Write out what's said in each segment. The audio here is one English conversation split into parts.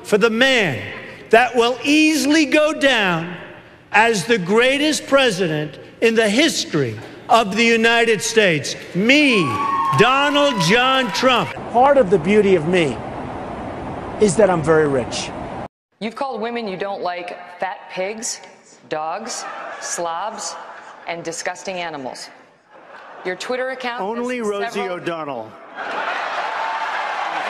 for the man that will easily go down as the greatest president in the history of the United States. Me, Donald John Trump. Part of the beauty of me is that I'm very rich. You've called women you don't like fat pigs, dogs, slobs, and disgusting animals. Your Twitter account... Only Rosie O'Donnell.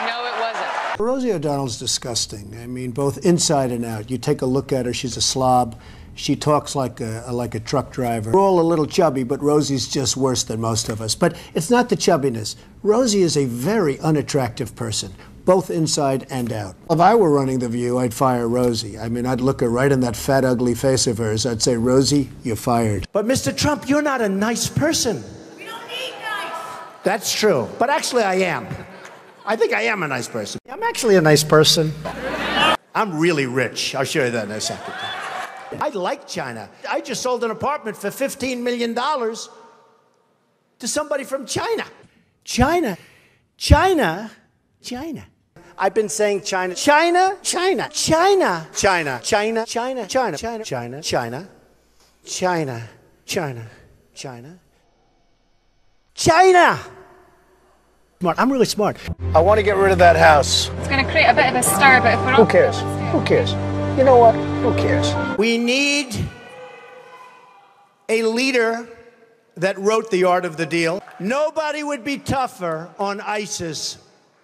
No, it wasn't. Rosie O'Donnell's disgusting. I mean, both inside and out. You take a look at her, she's a slob. She talks like a truck driver. We're all a little chubby, but Rosie's just worse than most of us. But it's not the chubbiness. Rosie is a very unattractive person, both inside and out. If I were running The View, I'd fire Rosie. I mean, I'd look her right in that fat, ugly face of hers. I'd say, Rosie, you're fired. But Mr. Trump, you're not a nice person. We don't need nice. That's true. But actually, I am. I think I am a nice person. I'm actually a nice person. I'm really rich. I'll show you that in a second. I like China. I just sold an apartment for $15 million to somebody from China. China. China. China. I've been saying China. China. China. China. China. China. China. China. China. China. China. China. China. China. China. Smart. I'm really smart. I want to get rid of that house. It's going to create a bit of a stir, but if we're not... Who cares? Who cares? You know what? Who cares? We need a leader that wrote The Art of the Deal. Nobody would be tougher on ISIS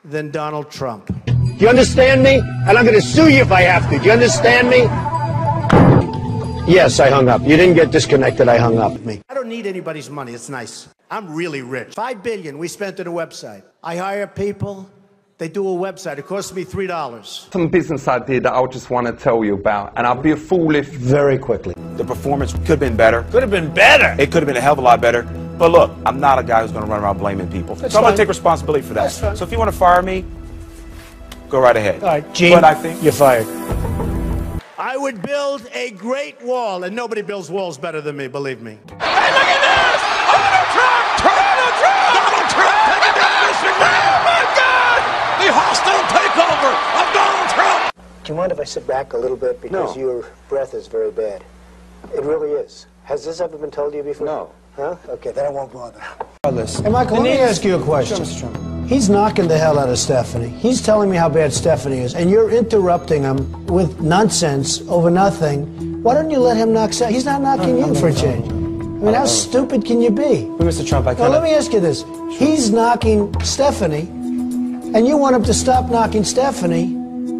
than Donald Trump. Do you understand me? And I'm going to sue you if I have to. Do you understand me? Yes, I hung up. You didn't get disconnected. I hung up. I don't need anybody's money. It's nice. I'm really rich. $5 billion we spent on a website. I hire people. They do a website. It costs me $3. Some business idea that I just want to tell you about, and I'll be a fool if... Very quickly. The performance could have been better. Could have been better. It could have been a hell of a lot better. But look, I'm not a guy who's going to run around blaming people. That's so I'm going fine. to take responsibility for that. That's fine. So if you want to fire me, go right ahead. All right, Gene, but I think you're fired. I would build a great wall, and nobody builds walls better than me, believe me. Hey, look at this! Donald Trump! Donald Trump! Donald Trump taking down Michigan! Oh, my God! The hostile takeover of Donald Trump! Do you mind if I sit back a little bit? Because your breath is very bad. It really is. Has this ever been told to you before? No. Huh? Okay, then I won't bother. Hey, Michael, let me ask you a question. Sure, Mr. Trump. He's knocking the hell out of Stephanie. He's telling me how bad Stephanie is, and you're interrupting him with nonsense over nothing. Why don't you let him knock Stephanie? He's not knocking you for a change. I mean, how stupid can you be? Mr. Trump, I Now, let me ask you this. He's knocking Stephanie, and you want him to stop knocking Stephanie.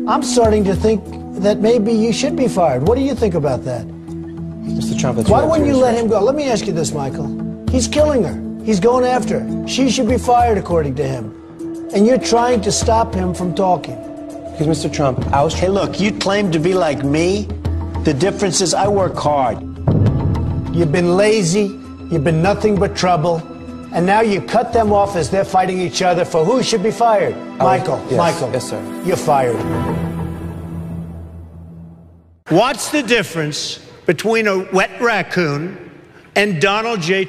I'm starting to think that maybe you should be fired. What do you think about that? Mr. Trump, Why wouldn't you let him go? Let me ask you this, Michael. He's killing her. He's going after her. She should be fired, according to him. And you're trying to stop him from talking. Because, Mr. Trump, I was... Hey, look, you claim to be like me. The difference is I work hard. You've been lazy. You've been nothing but trouble. And now you cut them off as they're fighting each other for who should be fired. Michael, yes. Michael. Yes, sir. You're fired. What's the difference between a wet raccoon and Donald J.